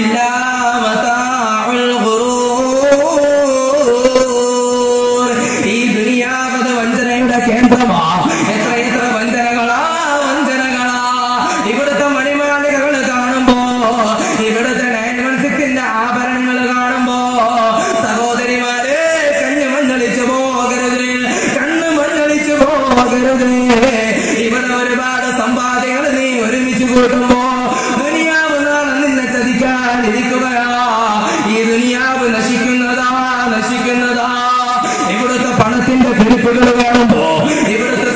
إلا متاع الغرور. ഈ ദുനിയാവത് വഞ്ചനയുടെ കേന്ദ്രമാ. എത്ര വഞ്ചനകളാ. ഇവിടുത്തെ മണിമാളികകൾ കാണുമ്പോ, ഇവിടുത്തെ 916 ആഭരണങ്ങൾ കാണുമ്പോ സഹോദരിമാരെ കണ്ണ് മഞ്ഞളിച്ചു പോകരുത്. ഇവിടെ ഒരുപാട് സമ്പാദ്യങ്ങൾ നീ ഒരുമിച്ച് കൂട്ടുമ്പോ ദുനിയാവ് നാളെ നിന്നെ ചതിക്കാനിരിക്കുകയാ. ഈ ദുനിയാവ് നശിക്കുന്നതാ. ഇവിടുത്തെ പണത്തിന്റെ പെരുപ്പുകൾ കാണുമ്പോ, ഇവിടുത്തെ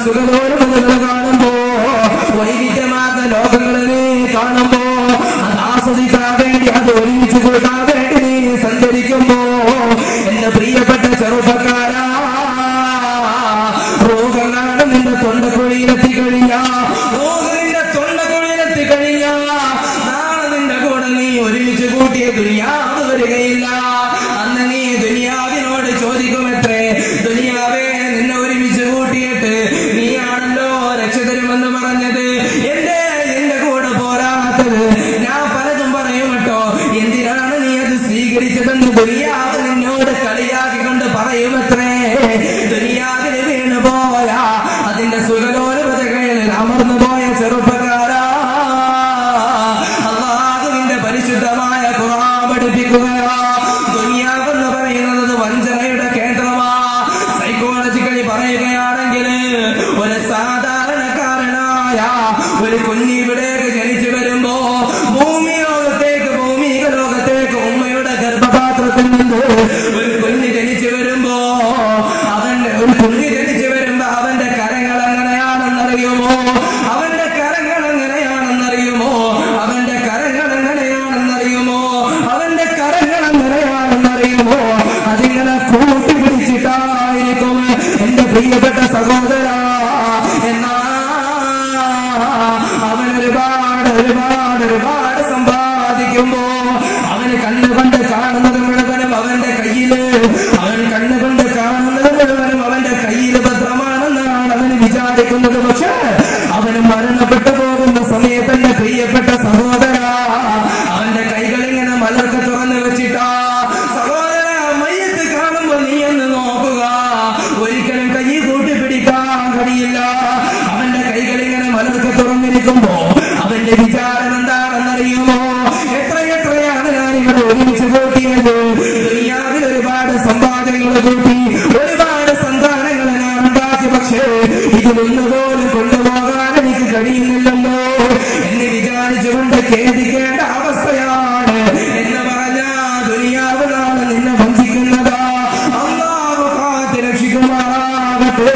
സുഖലോലുകൾ കാണുമ്പോ, വൈവിധ്യമാർന്ന ലോകങ്ങളെ നീ കാണുമ്പോ അത് ആസ്വദിക്കാൻ വേണ്ടി, അത് ഒരുമിച്ച് കൂട്ടാൻ വേണ്ടി നീ സഞ്ചരിക്കുമ്പോ എന്റെ പ്രിയപ്പെട്ട ചെറുപ്പക്കാരാ, രോഗങ്ങളാണ് നിന്റെ തൊണ്ടക്കുഴിയിലെത്തി കഴിഞ്ഞാ, നാളെ നിന്റെ കൂടെ നീ ഒരുമിച്ച് കൂട്ടിയ ദുനിയാവ് വരികയില്ല. അന്ന് നീ ദുനിയാവിനോട് ചോദിക്കുമത്രേ, ദുനിയാവേ നിന്നെ ഒരുമിച്ച് കൂട്ടിയിട്ട് നീയാണല്ലോ രക്ഷതരുമെന്ന് പറഞ്ഞത്, എന്റെ കൂടെ പോരാത്തത്. ഞാൻ പലതും പറയും കേട്ടോ, എന്തിനാണ് നീ അത് സ്വീകരിച്ചതെന്ന് ദുനിയാവ് നിന്നോട് കളിയാക്കിക്കൊണ്ട് പറയുമത്രേ. ദുനിയാവിന് വീണു പോയാ അതിന്റെ സുഖലോലതകളിൽ അമർന്നു പോയ ചെറുപ്പക്കാരാ, അല്ലാഹുവിന്റെ പരിശുദ്ധമായ ഖുർആൻ പഠിപ്പിക്കുകയാ. ദുനിയാവെന്ന് പറയുന്നത് വഞ്ചനയുടെ കേന്ദ്രമാ. സൈക്കോളജിക്കലി പറയുകയാണെങ്കിൽ ഒരു സാധാരണക്കാരനായ ഒരു കുഞ്ഞിവിടേക്ക് ജനിച്ചു വരുമ്പോ ഭൗമിക ലോകത്തേക്ക് ഉമ്മയുടെ ഗർഭപാത്രത്തിൽ നിന്ന് ഒരു കുഞ്ഞ് ജനിച്ചു വരുമ്പോ അവന്റെ കരങ്ങൾ എങ്ങനെയാണെന്നറിയുമോ? അതിങ്ങനെ കൂട്ടിപ്പിടിച്ചിട്ടായിരിക്കും എന്റെ പ്രിയപ്പെട്ട സഹോദര. എന്നാ അവൻ ഒരുപാട് സമ്പാദിക്കുമ്പോ അവന് കണ്ണുകൊണ്ട് കാണുന്നത് മുഴുവനും അവന്റെ കയ്യില്, അവന്റെ കയ്യില് ഭദ്രമാണെന്നാണ് അവന് വിചാരിക്കുന്നത്. പക്ഷെ അവന് മരണപ്പെട്ടു പോകുന്ന സമയത്ത് എന്റെ പ്രിയപ്പെട്ട സഹോദര, അവന്റെ കൈകളിങ്ങനെ മലർക്ക് തുറന്നു വെച്ചിട്ടാ. സഹോദര, മയ്യത്ത് കാണുമ്പോ നീ ഒന്ന് നോക്കുക, ഒരിക്കലും കൈ കൂട്ടിപ്പിടിക്കാൻ കഴിയില്ല. അവന്റെ കൈകളിങ്ങനെ മലർക്ക് തുറന്നിരിക്കുമ്പോ അവന്റെ വിചാരം എന്താണെന്നറിയുമോ? എത്രയാണ് ഞാൻ ഇവിടെ ഒരുമിച്ച് കൂട്ടിയത്. ദുനിയാവിൽ ഒരുപാട് സമ്പാദ്യങ്ങൾ കൂട്ടി, ഒരുപാട് സന്താനങ്ങൾ ഞാൻ ഉണ്ടാക്കി. പക്ഷേ ഇതിലൊന്നുപോലും കൊണ്ടുപോകാൻ എനിക്ക് കഴിയുന്നില്ലല്ലോ എന്ന് വിചാരിച്ചുകൊണ്ട് ഖേദിക്കേണ്ട അവസ്ഥയാണ്. എന്ന് പറഞ്ഞാ ദുനിയാവ് നാളെ നിന്നെ വഞ്ചിക്കുന്നതാ. അല്ലാഹു കാത്ത് രക്ഷിക്കുമാറാകട്ടെ.